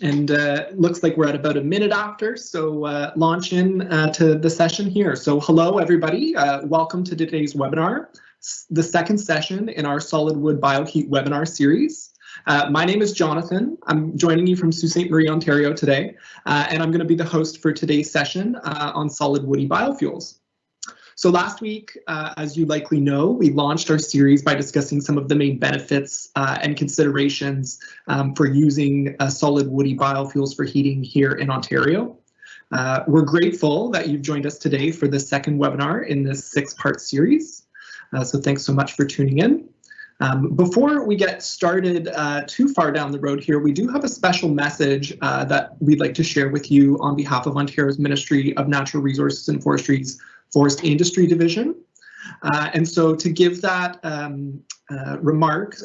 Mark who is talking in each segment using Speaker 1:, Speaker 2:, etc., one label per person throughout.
Speaker 1: And looks like we're at about a minute after, so launch in to the session here. So hello, everybody. Welcome to today's webinar, the second session in our Solid Wood Bioheat webinar series. My name is Jonathan. I'm joining you from Sault Ste. Marie, Ontario today, and I'm going to be the host for today's session on solid woody biofuels. So last week, as you likely know, we launched our series by discussing some of the main benefits and considerations for using solid woody biofuels for heating here in Ontario. We're grateful that you've joined us today for the second webinar in this 6-part series. So thanks so much for tuning in. Before we get started too far down the road here, we do have a special message that we'd like to share with you on behalf of Ontario's Ministry of Natural Resources and Forestry's Forest Industry Division. And so to give that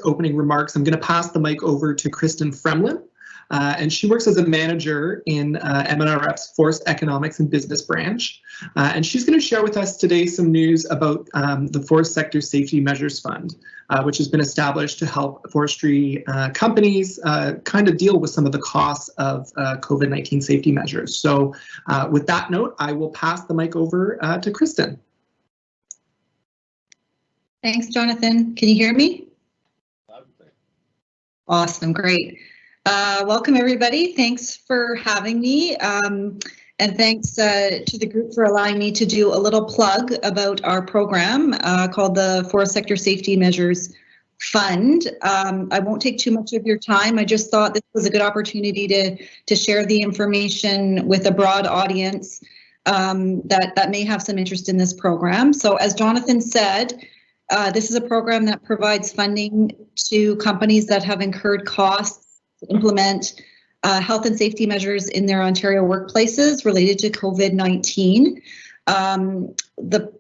Speaker 1: opening remarks, I'm going to pass the mic over to Kristen Fremlin. And she works as a manager in MNRF's Forest Economics and Business Branch. And she's going to share with us today some news about the Forest Sector Safety Measures Fund, which has been established to help forestry companies kind of deal with some of the costs of COVID-19 safety measures. So with that note, I will pass the mic over to Kristen.
Speaker 2: Thanks, Jonathan. Can you hear me? Awesome, great. Welcome, everybody. Thanks for having me. And thanks to the group for allowing me to do a little plug about our program called the Forest Sector Safety Measures Fund. I won't take too much of your time. I just thought this was a good opportunity to share the information with a broad audience that may have some interest in this program. So as Jonathan said, this is a program that provides funding to companies that have incurred costs to implement health and safety measures in their Ontario workplaces related to COVID-19. The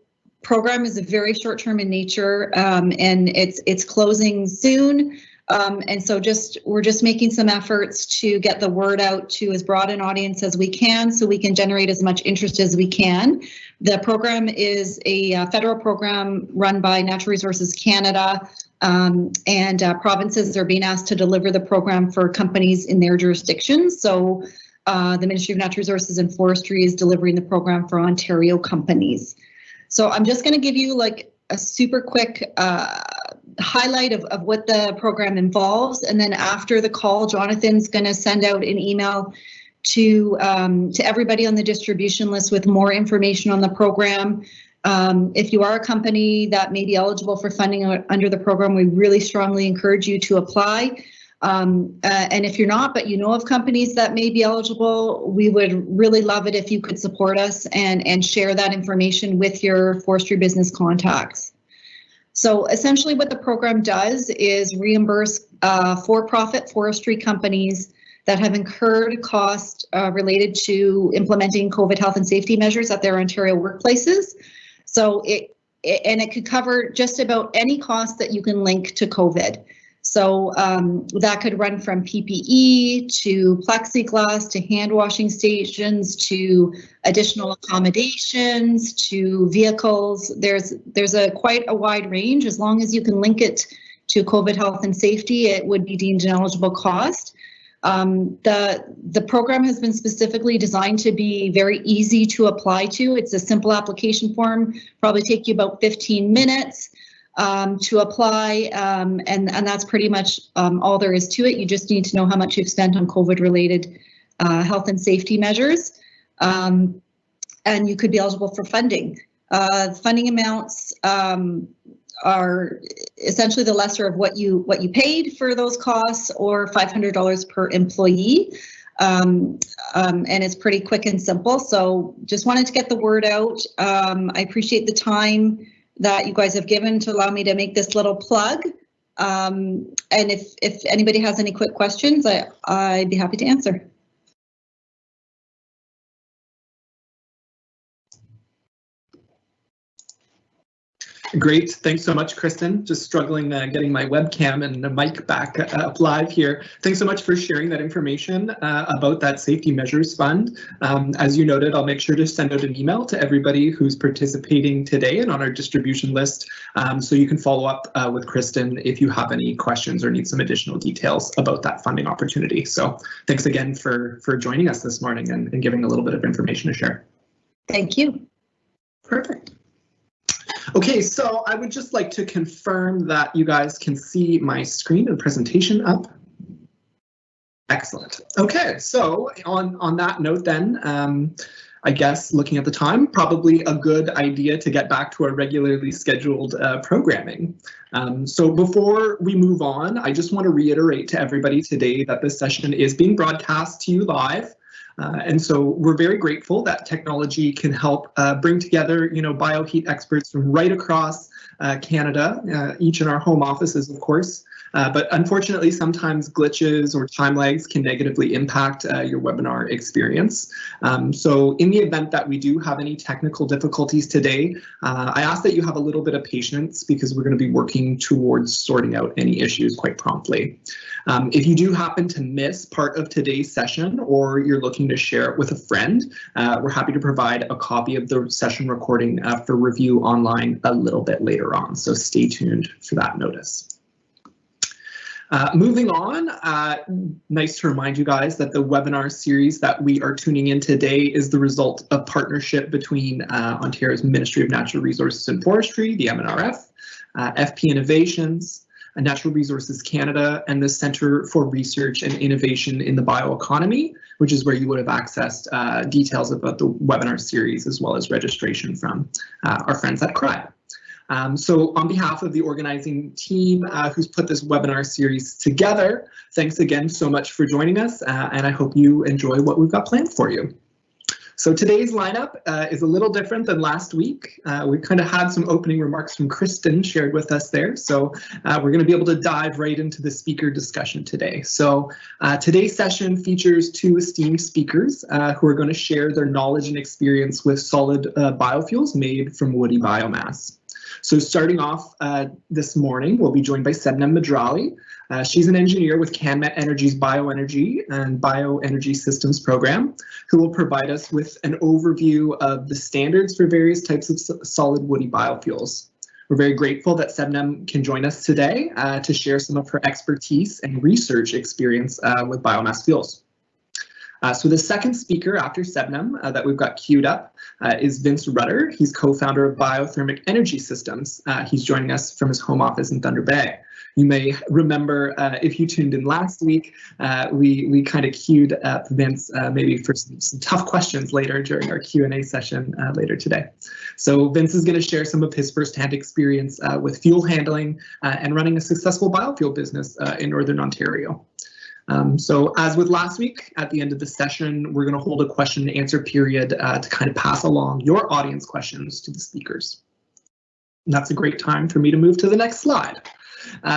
Speaker 2: program is very short-term in nature, and it's closing soon. And so we're just making some efforts to get the word out to as broad an audience as we can, so we can generate as much interest as we can. The program is a federal program run by Natural Resources Canada. And provinces are being asked to deliver the program for companies in their jurisdictions. So the Ministry of Natural Resources and Forestry is delivering the program for Ontario companies. So I'm just going to give you like a super quick highlight of what the program involves. And then after the call, Jonathan's going to send out an email to everybody on the distribution list with more information on the program. If you are a company that may be eligible for funding under the program, we really strongly encourage you to apply. And if you're not, but you know of companies that may be eligible, we would really love it if you could support us and share that information with your forestry business contacts. So essentially what the program does is reimburse for-profit forestry companies that have incurred costs related to implementing COVID health and safety measures at their Ontario workplaces. So it could cover just about any cost that you can link to COVID. So that could run from PPE to plexiglass to hand washing stations to additional accommodations to vehicles. There's quite a wide range. As long as you can link it to COVID health and safety, it would be deemed an eligible cost. The program has been specifically designed to be very easy to apply to. It's a simple application form, probably take you about 15 minutes to apply, and that's pretty much all there is to it. You just need to know how much you've spent on COVID-related health and safety measures, and you could be eligible for funding. Funding amounts are essentially the lesser of what you paid for those costs, or $500 per employee, and it's pretty quick and simple. So just wanted to get the word out. I appreciate the time that you guys have given to allow me to make this little plug. And if anybody has any quick questions, I'd be happy to answer.
Speaker 1: Great. Thanks so much, Kristen. Just struggling getting my webcam and the mic back up live here. Thanks so much for sharing that information about that Safety Measures Fund. As you noted, I'll make sure to send out an email to everybody who's participating today and on our distribution list, so you can follow up with Kristen if you have any questions or need some additional details about that funding opportunity. So thanks again for joining us this morning and giving a little bit of information to share.
Speaker 2: Thank you.
Speaker 1: Perfect. Okay, so I would just like to confirm that you guys can see my screen and presentation up. Excellent. Okay, so on that note then, I guess looking at the time, probably a good idea to get back to our regularly scheduled programming. So before we move on, I just want to reiterate to everybody today that this session is being broadcast to you live. And so we're very grateful that technology can help bring together, Bioheat experts from right across Canada, each in our home offices, of course. But unfortunately, sometimes glitches or time lags can negatively impact your webinar experience. So in the event that we do have any technical difficulties today, I ask that you have a little bit of patience because we're going to be working towards sorting out any issues quite promptly. If you do happen to miss part of today's session or you're looking to share it with a friend, we're happy to provide a copy of the session recording for review online a little bit later on, so stay tuned for that notice. Moving on, nice to remind you guys that the webinar series that we are tuning in today is the result of partnership between Ontario's Ministry of Natural Resources and Forestry, the MNRF, FP Innovations, Natural Resources Canada, and the Centre for Research and Innovation in the Bioeconomy, which is where you would have accessed details about the webinar series as well as registration from our friends at CRI. So on behalf of the organizing team who's put this webinar series together, thanks again so much for joining us, and I hope you enjoy what we've got planned for you. So today's lineup is a little different than last week. We kind of had some opening remarks from Kristen shared with us there, so we're going to be able to dive right into the speaker discussion today. So today's session features two esteemed speakers who are going to share their knowledge and experience with solid biofuels made from woody biomass. So starting off this morning, we'll be joined by Sebnem Madrali. She's an engineer with CanMet Energy's Bioenergy and Bioenergy Systems program, who will provide us with an overview of the standards for various types of solid woody biofuels. We're very grateful that Sebnem can join us today to share some of her expertise and research experience with biomass fuels. So the second speaker after Sebnem that we've got queued up is Vince Rutter. He's co-founder of Biothermic Energy Systems. He's joining us from his home office in Thunder Bay. You may remember if you tuned in last week, we kind of queued up Vince maybe for some tough questions later during our Q&A session later today. So Vince is going to share some of his firsthand experience with fuel handling and running a successful biofuel business in Northern Ontario. So as with last week, at the end of the session, we're going to hold a question and answer period to kind of pass along your audience questions to the speakers. And that's a great time for me to move to the next slide.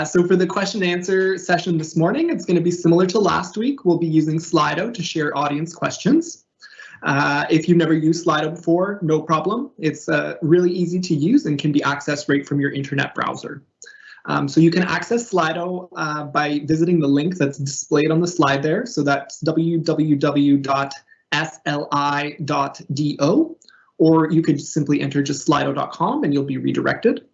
Speaker 1: So for the question and answer session this morning, it's going to be similar to last week. We'll be using Slido to share audience questions. If you've never used Slido before, no problem. It's really easy to use and can be accessed right from your internet browser. So you can access Slido by visiting the link that's displayed on the slide there. So that's www.sli.do, or you could simply enter just slido.com and you'll be redirected.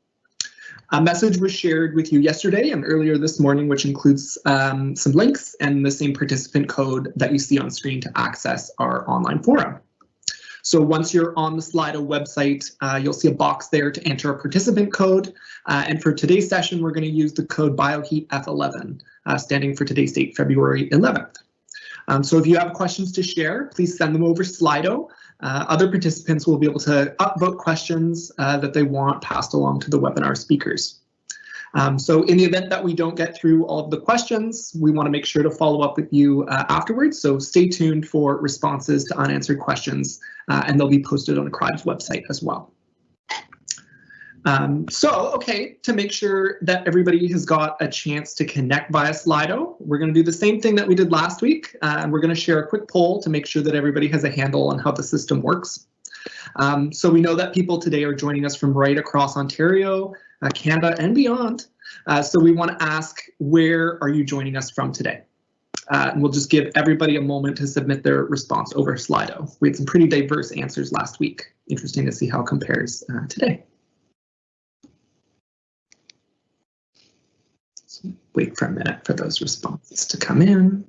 Speaker 1: A message was shared with you yesterday and earlier this morning, which includes some links and the same participant code that you see on screen to access our online forum. So once you're on the Slido website, you'll see a box there to enter a participant code. And for today's session, we're going to use the code Bioheat F11, standing for today's date, February 11th. So if you have questions to share, please send them over Slido. Other participants will be able to upvote questions that they want passed along to the webinar speakers. So in the event that we don't get through all of the questions, we want to make sure to follow up with you afterwards. So stay tuned for responses to unanswered questions, and they'll be posted on the CRIBE's website as well. Okay, to make sure that everybody has got a chance to connect via Slido, we're going to do the same thing that we did last week. We're going to share a quick poll to make sure that everybody has a handle on how the system works. So we know that people today are joining us from right across Ontario, Canada, and beyond. So we want to ask, where are you joining us from today? And we'll just give everybody a moment to submit their response over Slido. We had some pretty diverse answers last week. Interesting to see how it compares today. So wait for a minute for those responses to come in.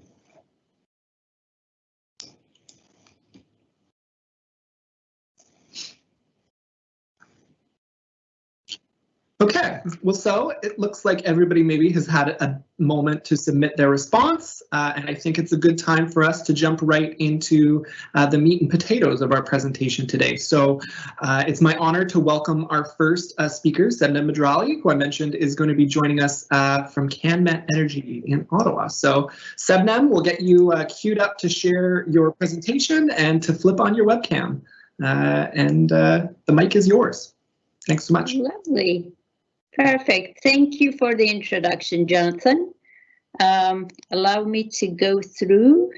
Speaker 1: Okay, well, so it looks like everybody maybe has had a moment to submit their response, and I think it's a good time for us to jump right into the meat and potatoes of our presentation today. So it's my honor to welcome our first speaker, Sebnem Madrali, who I mentioned is going to be joining us from CanMet Energy in Ottawa. So Sebnem, we'll get you queued up to share your presentation and to flip on your webcam, and the mic is yours. Thanks so much.
Speaker 3: Lovely. Perfect. Thank you for the introduction, Jonathan. Allow me to go through.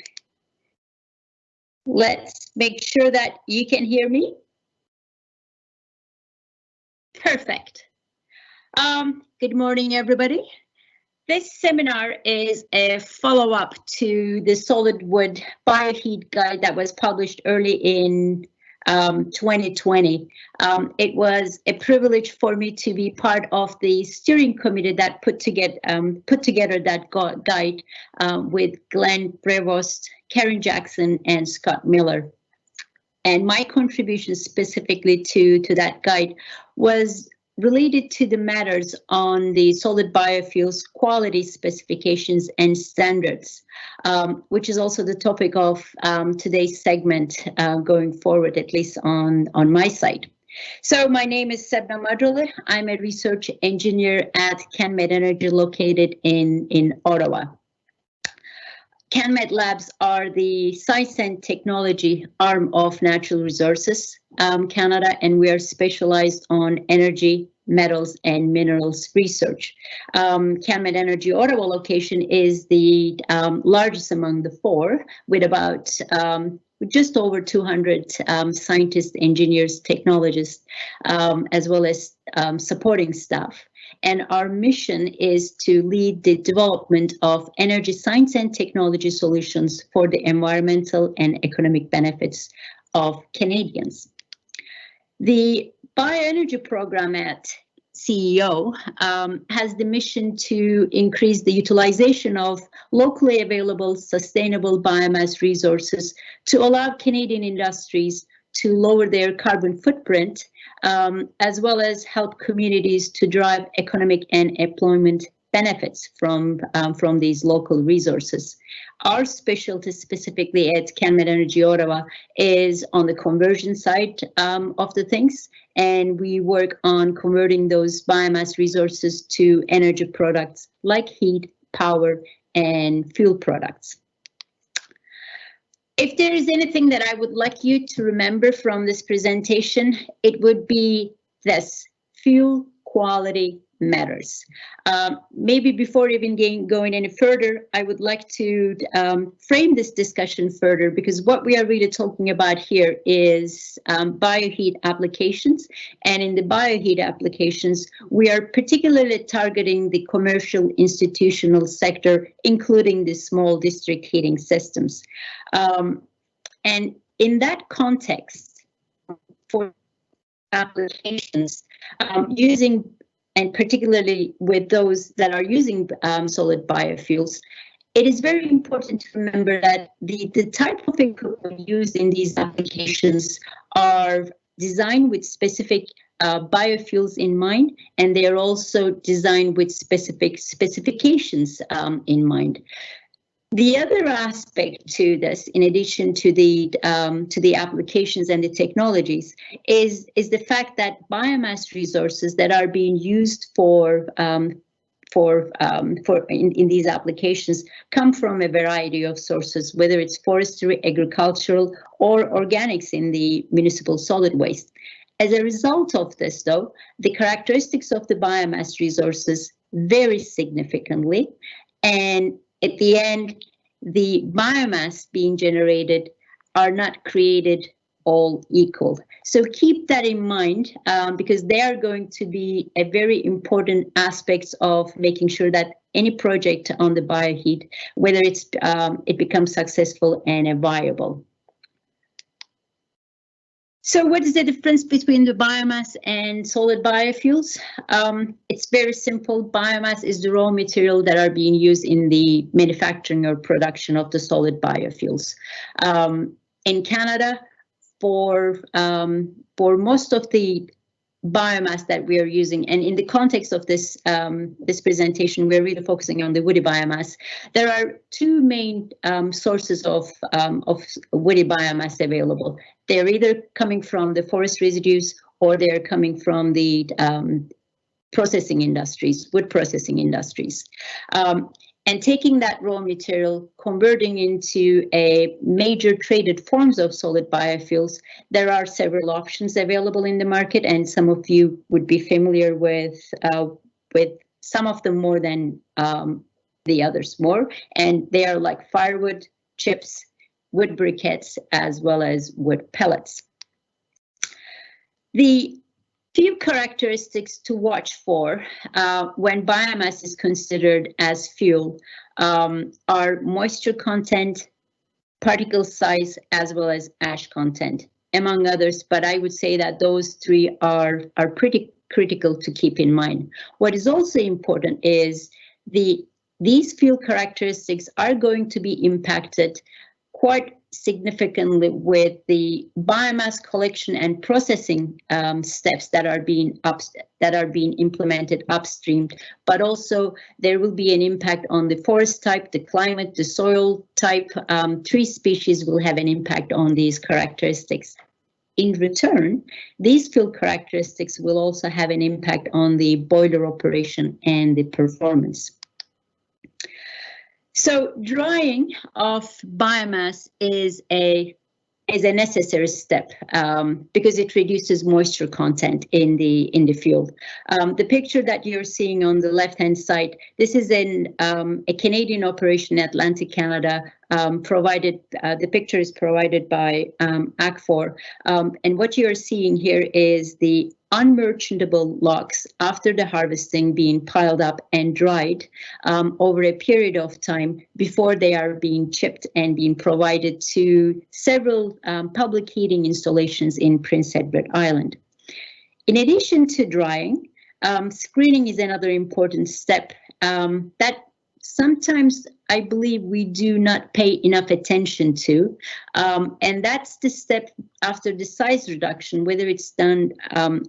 Speaker 3: Let's make sure that you can hear me. Perfect. Good morning, everybody. This seminar is a follow-up to the solid wood bioheat guide that was published early in 2020. It was a privilege for me to be part of the steering committee that put together that guide with Glenn Prevost, Karen Jackson, and Scott Miller. And my contribution specifically to that guide was related to the matters on the solid biofuels quality specifications and standards, which is also the topic of today's segment going forward, at least on my side. So my name is Sebnem Madrali. I'm a research engineer at CanMet Energy located in Ottawa. CanMet Labs are the science and technology arm of Natural Resources Canada, and we are specialized on energy, metals, and minerals research. CanMet Energy Ottawa location is the largest among the four, with about just over 200 scientists, engineers, technologists, as well as supporting staff. And our mission is to lead the development of energy science and technology solutions for the environmental and economic benefits of Canadians. The bioenergy program at CEO has the mission to increase the utilization of locally available sustainable biomass resources to allow Canadian industries to lower their carbon footprint, as well as help communities to drive economic and employment benefits from these local resources. Our specialty specifically at CanMet Energy Ottawa is on the conversion side of the things, and we work on converting those biomass resources to energy products like heat, power, and fuel products. If there is anything that I would like you to remember from this presentation, it would be this: fuel quality matters. Maybe before even going any further, I would like to frame this discussion further, because what we are really talking about here is bioheat applications. And in the bioheat applications, we are particularly targeting the commercial institutional sector, including the small district heating systems. And in that context, for applications, using, and particularly with those that are using solid biofuels, it is very important to remember that the type of equipment used in these applications are designed with specific biofuels in mind, and they are also designed with specific specifications in mind. The other aspect to this, in addition to the applications and the technologies, is the fact that biomass resources that are being used in these applications come from a variety of sources, whether it's forestry, agricultural, or organics in the municipal solid waste. As a result of this, though, the characteristics of the biomass resources vary significantly, and at the end, the biomass being generated are not created all equal. So keep that in mind because they are going to be a very important aspects of making sure that any project on the Bioheat, whether it becomes successful and viable. So what is the difference between the biomass and solid biofuels? It's very simple. Biomass is the raw material that are being used in the manufacturing or production of the solid biofuels. In Canada, for most of the biomass that we are using, and in the context of this this presentation, we're really focusing on the woody biomass. There are two main sources of woody biomass available. They're either coming from the forest residues or they're coming from the processing industries, wood processing industries. And taking that raw material, converting into a major traded forms of solid biofuels, there are several options available in the market, and some of you would be familiar with some of them more than the others more. And they are like firewood, chips, wood briquettes, as well as wood pellets. The few characteristics to watch for when biomass is considered as fuel are moisture content, particle size, as well as ash content, among others. But I would say that those three are pretty critical to keep in mind. What is also important is these fuel characteristics are going to be impacted quite significantly with the biomass collection and processing steps that are being implemented upstream, but also there will be an impact on the forest type, the climate, the soil type. Tree species will have an impact on these characteristics. In return, these fuel characteristics will also have an impact on the boiler operation and the performance. So drying of biomass is a necessary step because it reduces moisture content in the fuel. The picture that you're seeing on the left-hand side, this is a Canadian operation, Atlantic Canada. The picture is provided by Acknowledgement, and what you're seeing here is the unmerchantable logs after the harvesting being piled up and dried over a period of time before they are being chipped and being provided to several public heating installations in Prince Edward Island. In addition to drying, screening is another important step that sometimes I believe we do not pay enough attention to, and that's the step after the size reduction, whether it's done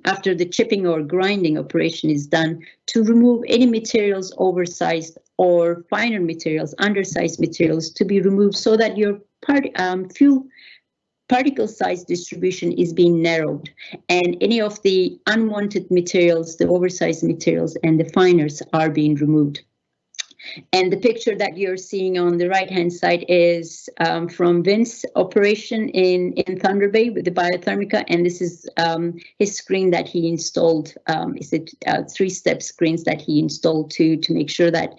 Speaker 3: after the chipping or grinding operation is done, to remove any materials oversized or finer materials, undersized materials, to be removed so that your fuel particle size distribution is being narrowed, and any of the unwanted materials, the oversized materials and the finers are being removed. And the picture that you're seeing on the right-hand side is from Vince's operation in Thunder Bay with the Biothermica, and this is his screen that he installed. It's a three-step screens that he installed to make sure that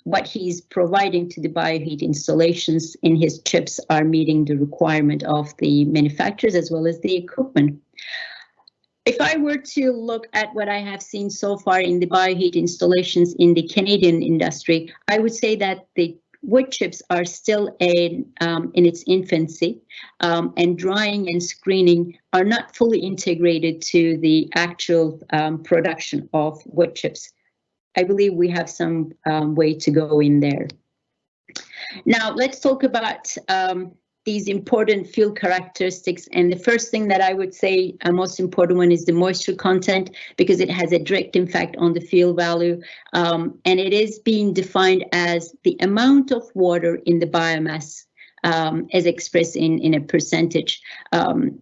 Speaker 3: what he's providing to the Bioheat installations in his chips are meeting the requirement of the manufacturers as well as the equipment. If I were to look at what I have seen so far in the Bioheat installations in the Canadian industry, I would say that the wood chips are still in its infancy, and drying and screening are not fully integrated to the actual production of wood chips. I believe we have some way to go in there. Now let's talk about these important fuel characteristics, and the first thing that I would say a most important one is the moisture content, because it has a direct impact on the fuel value, and it is being defined as the amount of water in the biomass as expressed in a percentage.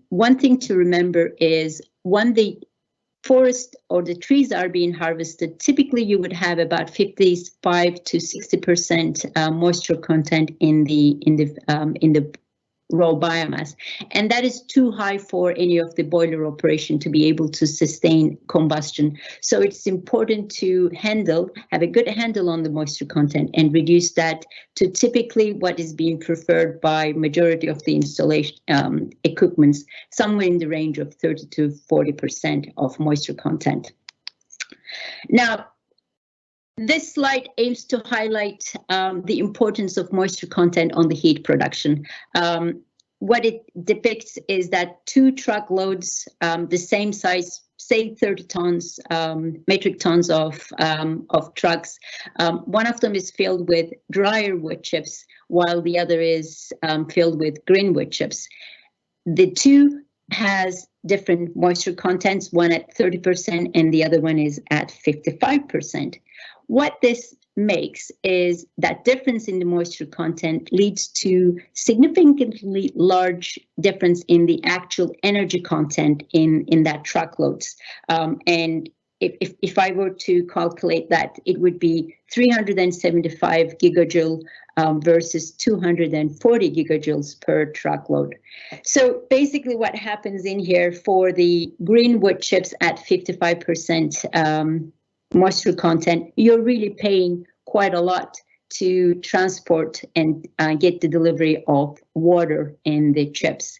Speaker 3: One thing to remember is when the forest or the trees are being harvested, typically you would have about 55 to 60% moisture content in the raw biomass, and that is too high for any of the boiler operation to be able to sustain combustion. So it's important to have a good handle on the moisture content and reduce that to typically what is being preferred by majority of the installation equipments, somewhere in the range of 30 to 40% of moisture content. Now, this slide aims to highlight the importance of moisture content on the heat production. What it depicts is that 2 truckloads, the same size, say 30 tons, metric tons of trucks. One of them is filled with drier wood chips, while the other is filled with green wood chips. The 2 has different moisture contents, one at 30% and the other one is at 55%. What this makes is that difference in the moisture content leads to significantly large difference in the actual energy content in that truckloads. And if I were to calculate that, it would be 375 gigajoule versus 240 gigajoules per truckload. So basically what happens in here for the green wood chips at 55% moisture content, you're really paying quite a lot to transport and get the delivery of water in the chips.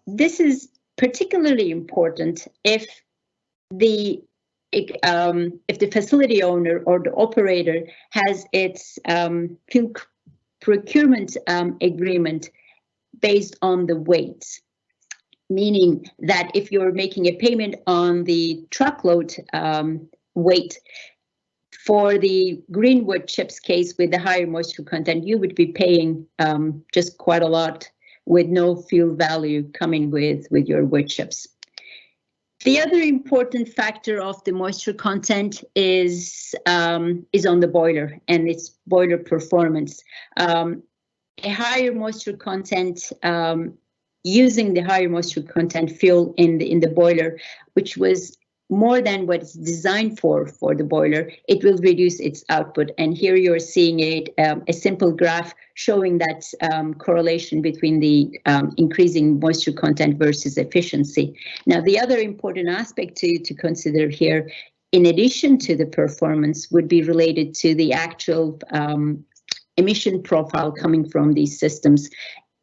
Speaker 3: This is particularly important if the facility owner or the operator has its fuel procurement agreement based on the weight. Meaning that if you're making a payment on the truckload weight, for the green wood chips case with the higher moisture content, you would be paying just quite a lot with no fuel value coming with your wood chips. The other important factor of the moisture content is on the boiler and its boiler performance. A higher moisture content, using the higher moisture content fuel in the boiler, which was more than what it's designed for the boiler, it will reduce its output. And here you're seeing a simple graph showing that correlation between the increasing moisture content versus efficiency. Now, the other important aspect to consider here, in addition to the performance, would be related to the actual emission profile coming from these systems.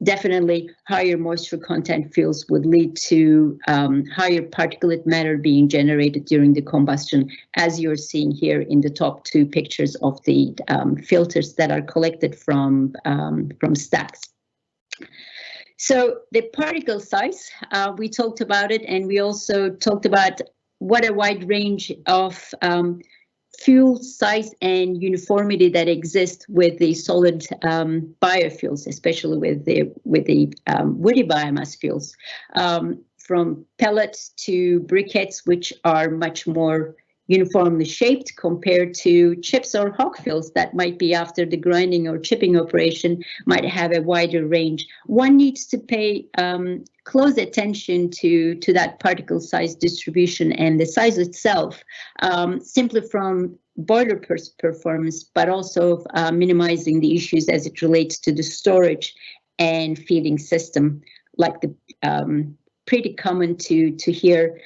Speaker 3: Definitely higher moisture content fuels would lead to higher particulate matter being generated during the combustion, as you're seeing here in the top 2 pictures of the filters that are collected from stacks. So the particle size, we talked about it, and we also talked about what a wide range of fuel size and uniformity that exists with the solid biofuels, especially with the woody biomass fuels, from pellets to briquettes, which are much more uniformly shaped compared to chips or hog fuels that might be after the grinding or chipping operation might have a wider range. One needs to pay close attention to that particle size distribution and the size itself, simply from boiler performance, but also minimizing the issues as it relates to the storage and feeding system, like the pretty common to hear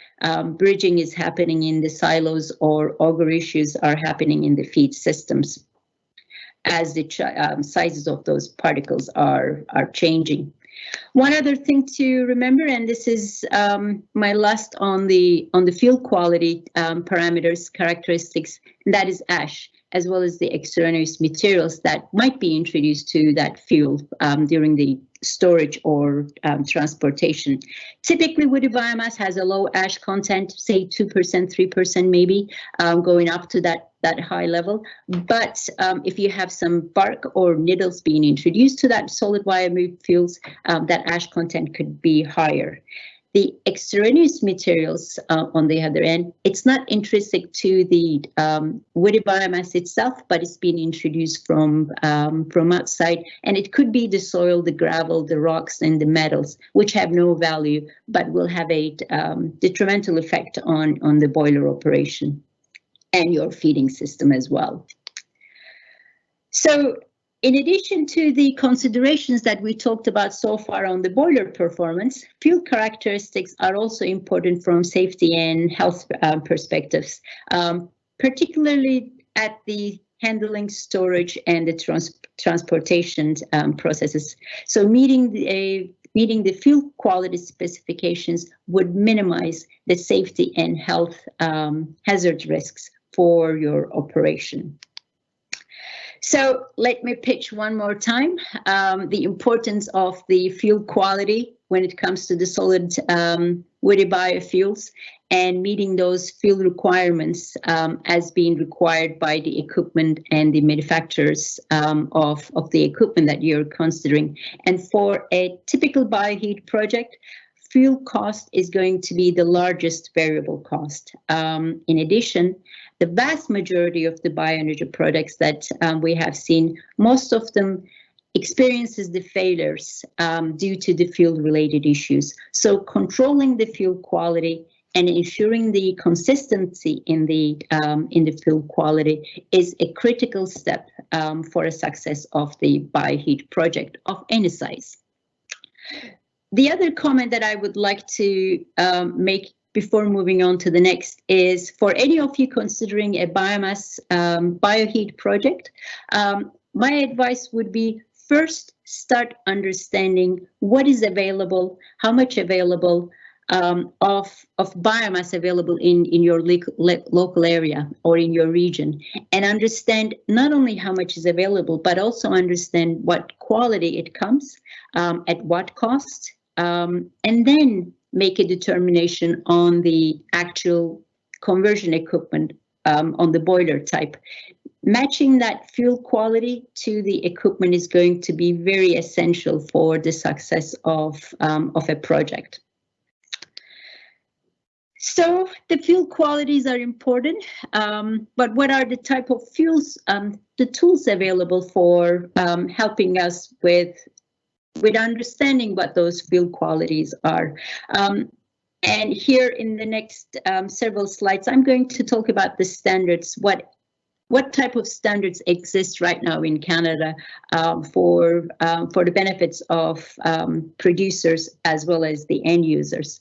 Speaker 3: bridging is happening in the silos or auger issues are happening in the feed systems as the sizes of those particles are changing. One other thing to remember, and this is my last on the fuel quality parameters characteristics, and that is ash, as well as the extraneous materials that might be introduced to that fuel during the storage or transportation. Typically, woody biomass has a low ash content, say 2%, 3% maybe, going up to that high level. But if you have some bark or needles being introduced to that solid biofuels, that ash content could be higher. The extraneous materials, on the other end, it's not intrinsic to the woody biomass itself, but it's been introduced from outside, and it could be the soil, the gravel, the rocks, and the metals, which have no value, but will have a detrimental effect on the boiler operation and your feeding system as well. So In addition to the considerations that we talked about so far on the boiler performance, fuel characteristics are also important from safety and health perspectives, particularly at the handling, storage, and the transportation processes. So meeting the fuel quality specifications would minimize the safety and health hazard risks for your operation. So let me pitch one more time the importance of the fuel quality when it comes to the solid woody biofuels and meeting those fuel requirements as being required by the equipment and the manufacturers of the equipment that you're considering. And for a typical Bioheat project, fuel cost is going to be the largest variable cost. In addition, the vast majority of the bioenergy products that we have seen, most of them experiences the failures due to the fuel-related issues. So controlling the fuel quality and ensuring the consistency in the fuel quality is a critical step for a success of the Bioheat project of any size. The other comment that I would like to make before moving on to the next is for any of you considering a biomass Bioheat project, my advice would be first start understanding what is available, how much available of biomass available in your local area or in your region, and understand not only how much is available, but also understand what quality it comes, at what cost, and then make a determination on the actual conversion equipment on the boiler type. Matching that fuel quality to the equipment is going to be very essential for the success of a project. So the fuel qualities are important, but what are the type of fuels, the tools available for helping us with understanding what those fuel qualities are. And here in the next several slides, I'm going to talk about the standards, what type of standards exist right now in Canada for the benefits of producers as well as the end users.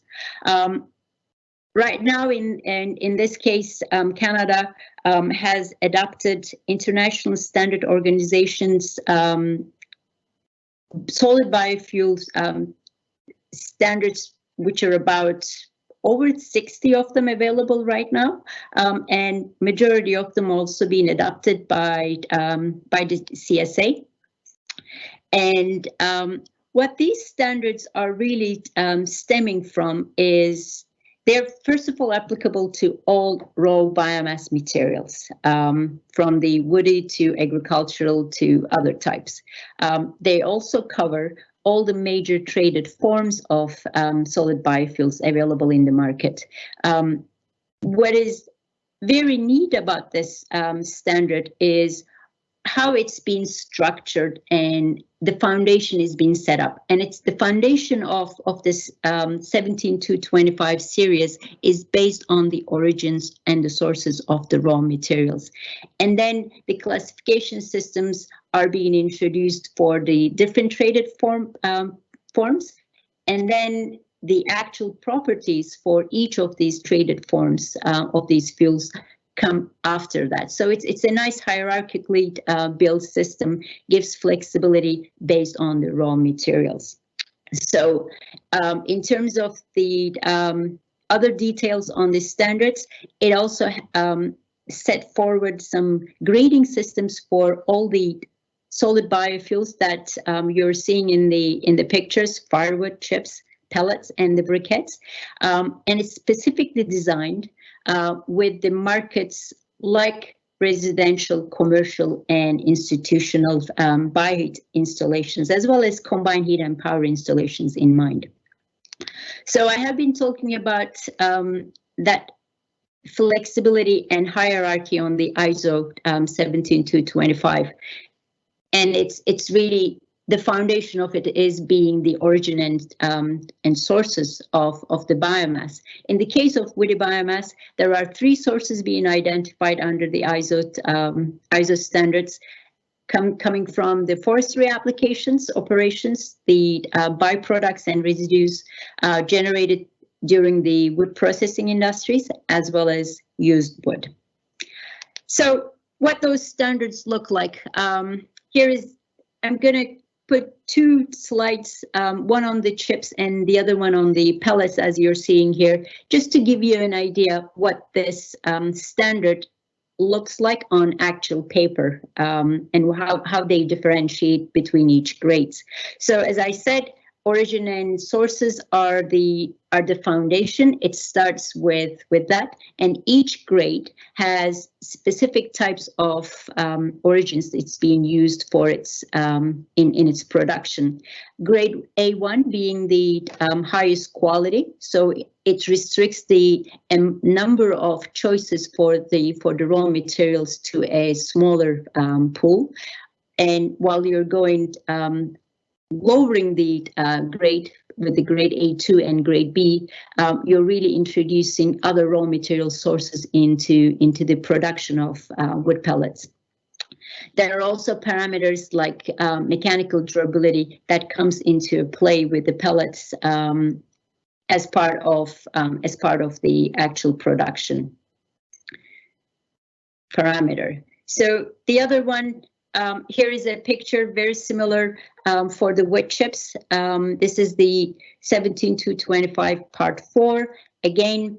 Speaker 3: Right now, in this case, Canada has adopted international standard organizations solid biofuels standards, which are about over 60 of them available right now, and majority of them also being adopted by the CSA. And what these standards are really stemming from is they're first of all applicable to all raw biomass materials, from the woody to agricultural to other types. They also cover all the major traded forms of solid biofuels available in the market. What is very neat about this standard is how it's been structured and the foundation is being set up. And it's the foundation of this 17225 series is based on the origins and the sources of the raw materials. And then the classification systems are being introduced for the different traded forms. And then the actual properties for each of these traded forms of these fuels come after that. So it's a nice hierarchically built system, gives flexibility based on the raw materials. So in terms of the other details on the standards, it also set forward some grading systems for all the solid biofuels that you're seeing in the pictures: firewood, chips, pellets, and the briquettes. And it's specifically designed with the markets like residential, commercial, and institutional bioheat installations, as well as combined heat and power installations in mind. So I have been talking about that flexibility and hierarchy on the ISO 17225, and it's really the foundation of it is being the origin and sources of the biomass. In the case of woody biomass, there are 3 sources being identified under the ISO standards. coming from the forestry applications, operations, the byproducts and residues generated during the wood processing industries, as well as used wood. So what those standards look like, here is, I'm going to put two slides, one on the chips and the other one on the pellets, as you're seeing here, just to give you an idea what this standard looks like on actual paper, and how they differentiate between each grades. So as I said, origin and sources are the foundation. It starts with that, and each grade has specific types of origins it's being used for its in its production. Grade A1 being the highest quality, so it restricts the number of choices for the raw materials to a smaller pool, and while you're going lowering the grade with the grade A2 and grade B, you're really introducing other raw material sources into the production of wood pellets. There are also parameters like mechanical durability that comes into play with the pellets as part of the actual production parameter. So the other one, here is a picture very similar for the wood chips. This is the 17225 part 4. Again,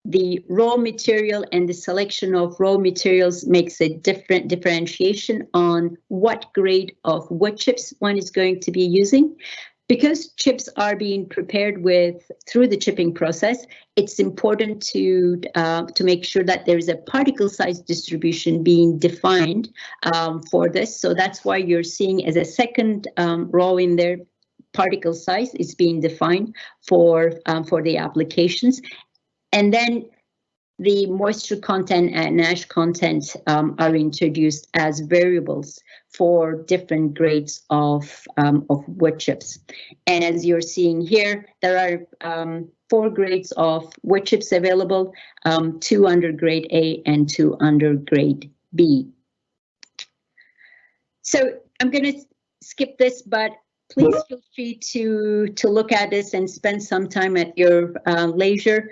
Speaker 3: the raw material and the selection of raw materials makes a different differentiation on what grade of wood chips one is going to be using. Because chips are being prepared through the chipping process, it's important to make sure that there is a particle size distribution being defined for this. So that's why you're seeing as a second row in there, particle size is being defined for the applications, and then the moisture content and ash content are introduced as variables for different grades of wood chips. And as you're seeing here, there are 4 grades of wood chips available, 2 under grade A and 2 under grade B. So I'm going to skip this, but please feel free to look at this and spend some time at your leisure.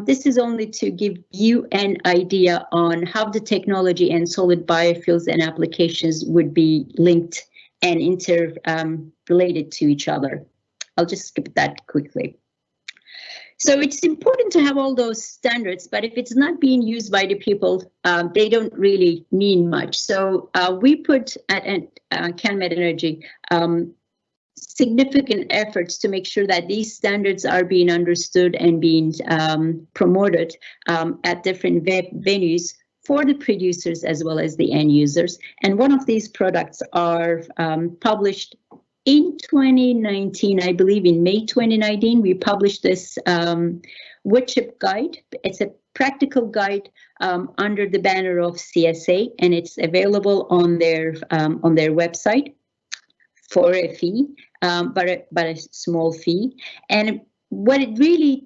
Speaker 3: This is only to give you an idea on how the technology and solid biofuels and applications would be linked and interrelated to each other. I'll just skip that quickly. So it's important to have all those standards, but if it's not being used by the people, they don't really mean much. So we put at CanMed Energy significant efforts to make sure that these standards are being understood and being promoted at different venues for the producers as well as the end users. And one of these products are published in 2019, I believe in May 2019, we published this wood chip guide. It's a practical guide under the banner of CSA, and it's available on their website for a fee, but a small fee. And what it really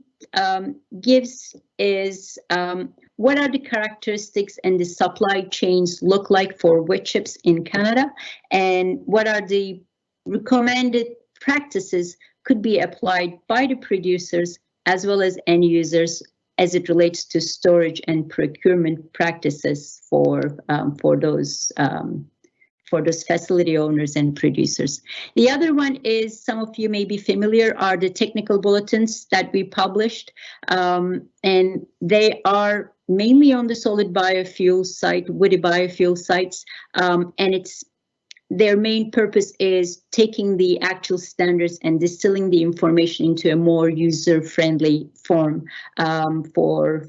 Speaker 3: gives is what are the characteristics and the supply chains look like for wood chips in Canada, and what are the recommended practices could be applied by the producers as well as end users as it relates to storage and procurement practices for those facility owners and producers. The other one is, some of you may be familiar, are the technical bulletins that we published, and they are mainly on the solid biofuel site, woody biofuel sites, and their main purpose is taking the actual standards and distilling the information into a more user-friendly form for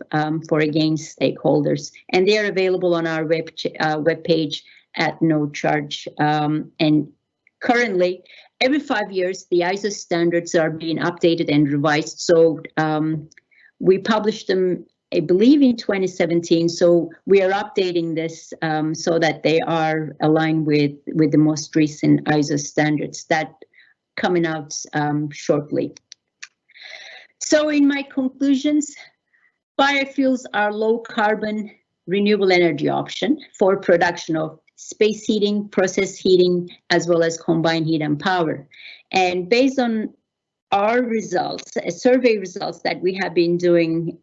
Speaker 3: again stakeholders, and they are available on our web page at no charge. And currently, every 5 years, the ISO standards are being updated and revised. So we published them, I believe, in 2017. So we are updating this so that they are aligned with the most recent ISO standards that coming out shortly. So in my conclusions, biofuels are low carbon renewable energy option for production of space heating, process heating, as well as combined heat and power. And based on our results, survey results that we have been doing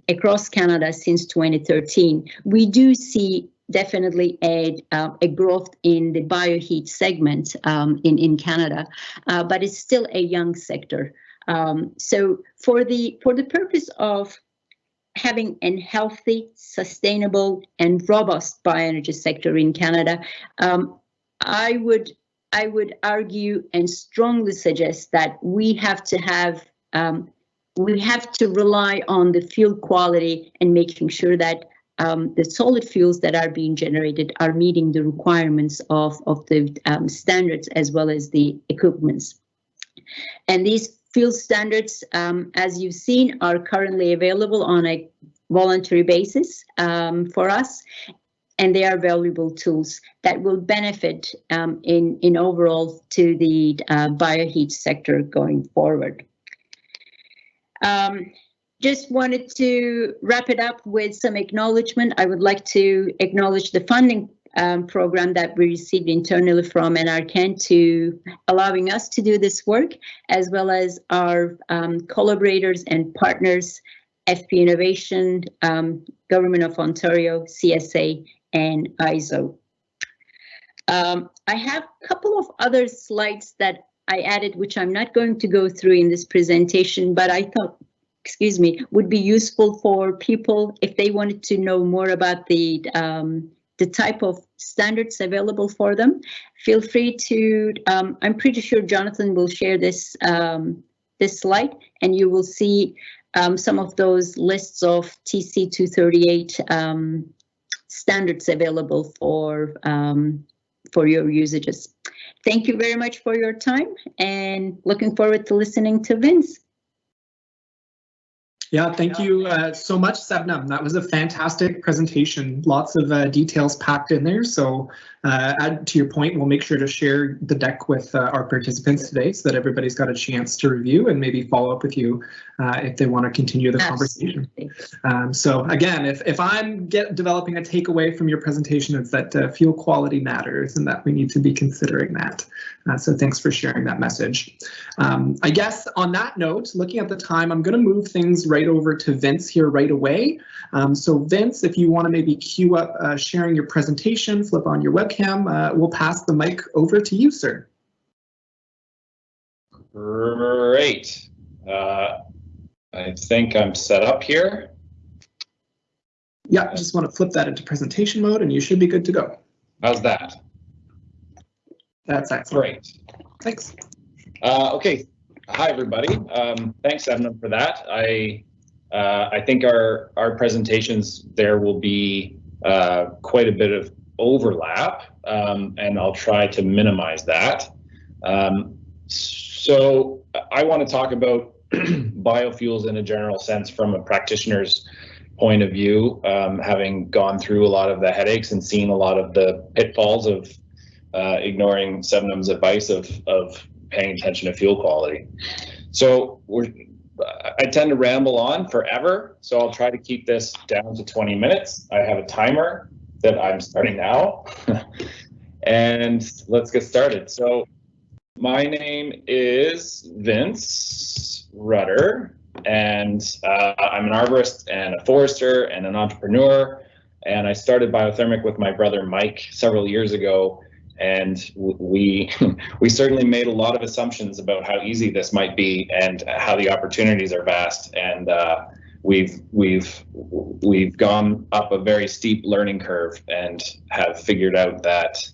Speaker 3: across Canada since 2013, we do see definitely a growth in the bioheat segment in Canada, but it's still a young sector. So for the purpose of having a healthy, sustainable, and robust bioenergy sector in Canada, I would argue and strongly suggest that we have to rely on the fuel quality and making sure that the solid fuels that are being generated are meeting the requirements of the standards as well as the equipments. And these fuel standards, as you've seen, are currently available on a voluntary basis for us, and they are valuable tools that will benefit in overall to the bioheat sector going forward. Just wanted to wrap it up with some acknowledgement. I would like to acknowledge the funding program that we received internally from NRCan to allowing us to do this work, as well as our collaborators and partners, FP Innovation, Government of Ontario, CSA, and ISO. I have a couple of other slides that I added, which I'm not going to go through in this presentation, but I thought, would be useful for people if they wanted to know more about the type of standards available for them. Feel free to, I'm pretty sure Jonathan will share this, this slide, and you will see some of those lists of TC 238 standards available for your usages. Thank you very much for your time, and looking forward to listening to Vince.
Speaker 1: Yeah, thank you so much, Sebnam. That was a fantastic presentation. Lots of details packed in there. So to your point, we'll make sure to share the deck with our participants today so that everybody's got a chance to review and maybe follow up with you if they want to continue the conversation. So again, if I'm developing a takeaway from your presentation, it's that fuel quality matters and that we need to be considering that. So thanks for sharing that message. I guess on that note, looking at the time, I'm going to move things right over to Vince here right away. So Vince, if you want to maybe queue up sharing your presentation, flip on your webcam, we'll pass the mic over to you, sir.
Speaker 4: Great. I think I'm set up here.
Speaker 1: Yeah, just want to flip that into presentation mode and you should be good to go.
Speaker 4: How's that?
Speaker 1: That's excellent.
Speaker 4: Great.
Speaker 1: Thanks.
Speaker 4: Okay. Hi, everybody. Thanks, Evan, for that. I think our presentations, there will be quite a bit of overlap, and I'll try to minimize that. So I want to talk about biofuels in a general sense from a practitioner's point of view, having gone through a lot of the headaches and seen a lot of the pitfalls of ignoring Sebnam's advice of paying attention to fuel quality. So I tend to ramble on forever, so I'll try to keep this down to 20 minutes. I have a timer that I'm starting now, and let's get started. So my name is Vince Rudder, and I'm an arborist and a forester and an entrepreneur, and I started Biothermic with my brother Mike several years ago. And we certainly made a lot of assumptions about how easy this might be and how the opportunities are vast. And we've gone up a very steep learning curve and have figured out that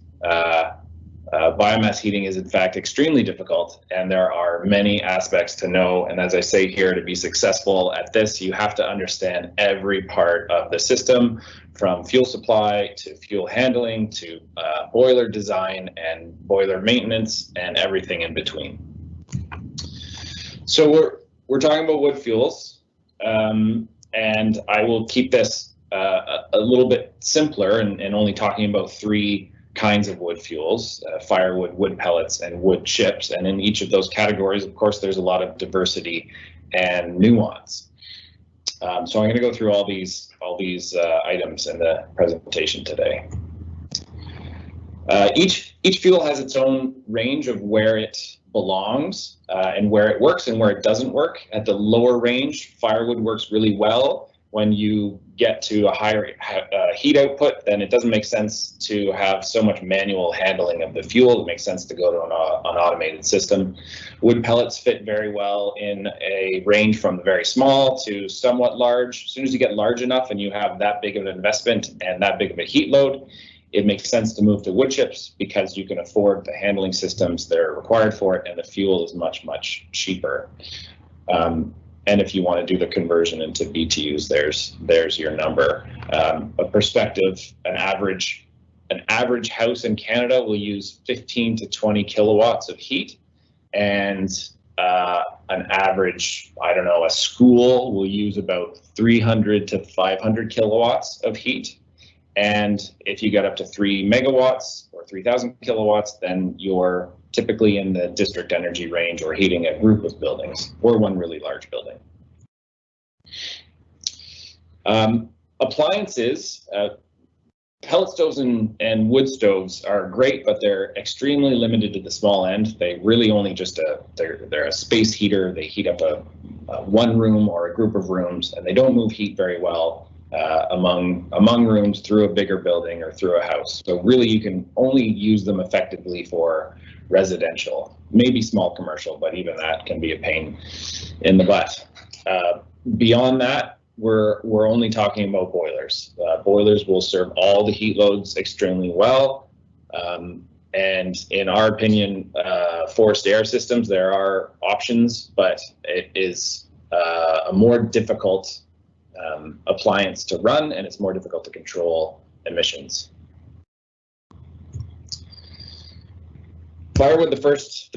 Speaker 4: biomass heating is in fact extremely difficult, and there are many aspects to know. And as I say here, to be successful at this, you have to understand every part of the system, from fuel supply to fuel handling to boiler design and boiler maintenance and everything in between. So we're talking about wood fuels, and I will keep this a little bit simpler and only talking about three kinds of wood fuels: firewood, wood pellets, and wood chips. And in each of those categories, of course, there's a lot of diversity and nuance. So I'm going to go through all these items in the presentation today. Each fuel has its own range of where it belongs and where it works and where it doesn't work. At the lower range, firewood works really well. When you get to a higher heat output, then it doesn't make sense to have so much manual handling of the fuel. It makes sense to go to an automated system. Wood pellets fit very well in a range from very small to somewhat large. As soon as you get large enough and you have that big of an investment and that big of a heat load, it makes sense to move to wood chips because you can afford the handling systems that are required for it, and the fuel is much, much cheaper. And if you want to do the conversion into BTUs, there's your number. A perspective, an average house in Canada will use 15 to 20 kilowatts of heat, and an average, I don't know, a school will use about 300 to 500 kilowatts of heat. And if you get up to 3 megawatts or 3,000 kilowatts, then you're typically in the district energy range or heating a group of buildings or one really large building. Appliances, pellet stoves and wood stoves are great, but they're extremely limited to the small end. They really only just they're a space heater. They heat up a one room or a group of rooms, and they don't move heat very well among rooms through a bigger building or through a house. So really you can only use them effectively for residential, maybe small commercial, but even that can be a pain in the butt. Beyond that, we're only talking about boilers. Boilers will serve all the heat loads extremely well. And in our opinion, forced air systems, there are options, but it is a more difficult appliance to run, and it's more difficult to control emissions. Firewood, the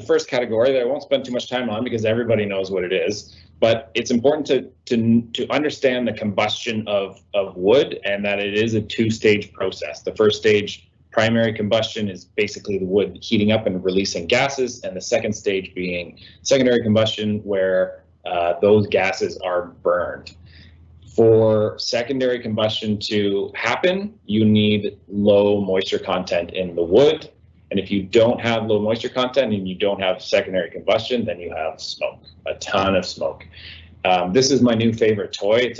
Speaker 4: first category that I won't spend too much time on because everybody knows what it is, but it's important to understand the combustion of wood, and that it is a two-stage process. The first stage, primary combustion, is basically the wood heating up and releasing gases, and the second stage being secondary combustion, where those gases are burned. For secondary combustion to happen, you need low moisture content in the wood. And if you don't have low moisture content and you don't have secondary combustion, then you have smoke, a ton of smoke. This is my new favorite toy.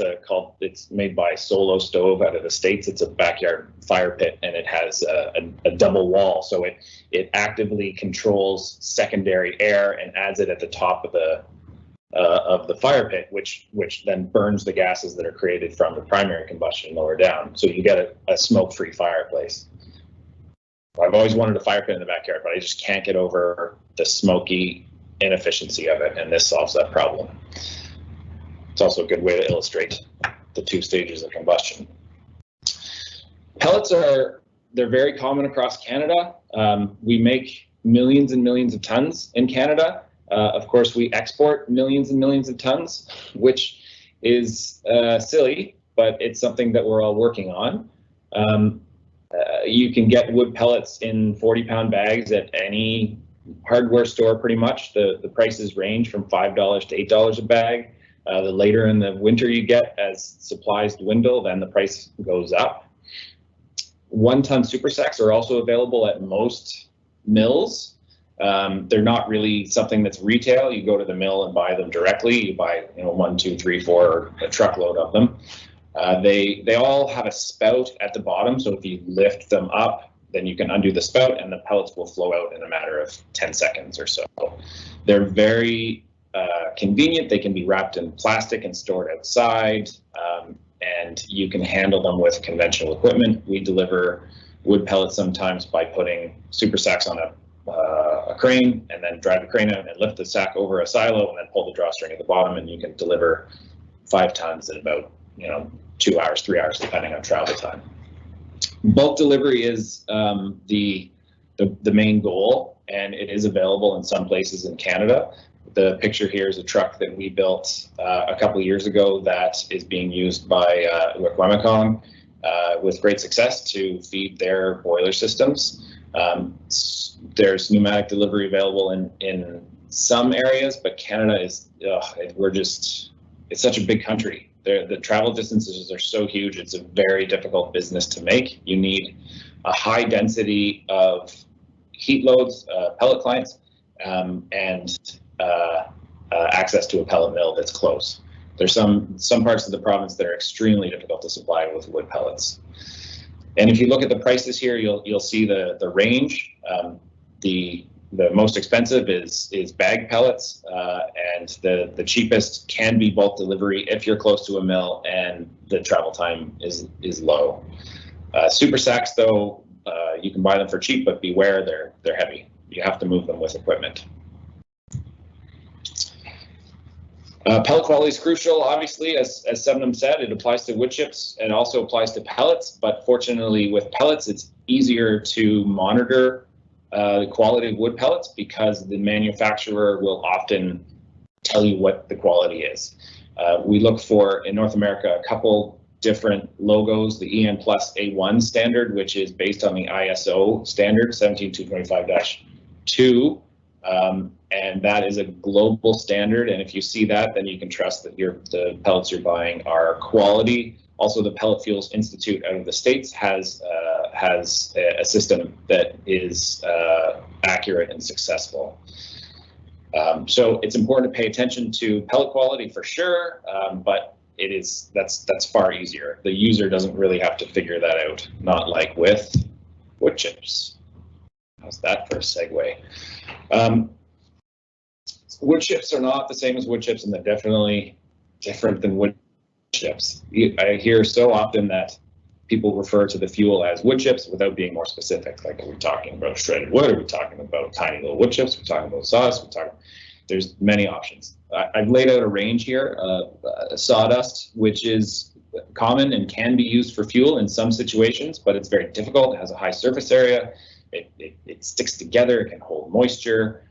Speaker 4: It's made by Solo Stove out of the States. It's a backyard fire pit, and it has a double wall. So it actively controls secondary air and adds it at the top of the fire pit, which then burns the gases that are created from the primary combustion lower down. So you get a smoke-free fireplace. I've always wanted a fire pit in the backyard, but I just can't get over the smoky inefficiency of it, and this solves that problem. It's also a good way to illustrate the two stages of combustion. Pellets they're very common across Canada. We make millions and millions of tons in Canada. Of course, we export millions and millions of tons, which is silly, but it's something that we're all working on. You can get wood pellets in 40-pound bags at any hardware store pretty much. The prices range from $5 to $8 a bag. The later in the winter you get, as supplies dwindle, then the price goes up. 1-ton super sacks are also available at most mills. They're not really something that's retail. You go to the mill and buy them directly. You buy 1, 2, 3, 4, a truckload of them. They all have a spout at the bottom, so if you lift them up, then you can undo the spout and the pellets will flow out in a matter of 10 seconds or so. They're very convenient. They can be wrapped in plastic and stored outside, and you can handle them with conventional equipment. We deliver wood pellets sometimes by putting super sacks on a crane, and then drive the crane out and lift the sack over a silo and then pull the drawstring at the bottom, and you can deliver 5 tons in about 2 hours, 3 hours, depending on travel time. Bulk delivery is the main goal, and it is available in some places in Canada. The picture here is a truck that we built a couple of years ago that is being used by Wikwemekong with great success to feed their boiler systems. There's pneumatic delivery available in some areas, but Canada is, it's such a big country. The travel distances are so huge, it's a very difficult business to make. You need a high density of heat loads, pellet clients, and access to a pellet mill that's close. There's some parts of the province that are extremely difficult to supply with wood pellets. And if you look at the prices here, you'll see the range. The most expensive is bag pellets, and the cheapest can be bulk delivery if you're close to a mill and the travel time is low. Super sacks, though, you can buy them for cheap, but beware, they're heavy. You have to move them with equipment. Pellet quality is crucial, obviously, as Sebnum said. It applies to wood chips and also applies to pellets, but fortunately with pellets, it's easier to monitor the quality of wood pellets because the manufacturer will often tell you what the quality is. We look for, in North America, a couple different logos, the EN Plus A1 standard, which is based on the ISO standard 17225-2. And that is a global standard, and if you see that, then you can trust that the pellets you're buying are quality. Also, the Pellet Fuels Institute out of the States has a system that is accurate and successful. So it's important to pay attention to pellet quality for sure, but that's far easier. The user doesn't really have to figure that out, not like with wood chips. How's that for a segue? Wood chips are not the same as wood chips, and they're definitely different than wood chips. I hear so often that people refer to the fuel as wood chips without being more specific. Like, are we talking about shredded wood? Are we talking about tiny little wood chips? We're talking about sawdust. There's many options. I've laid out a range here. Sawdust, which is common and can be used for fuel in some situations, but it's very difficult. It has a high surface area. It sticks together. It can hold moisture.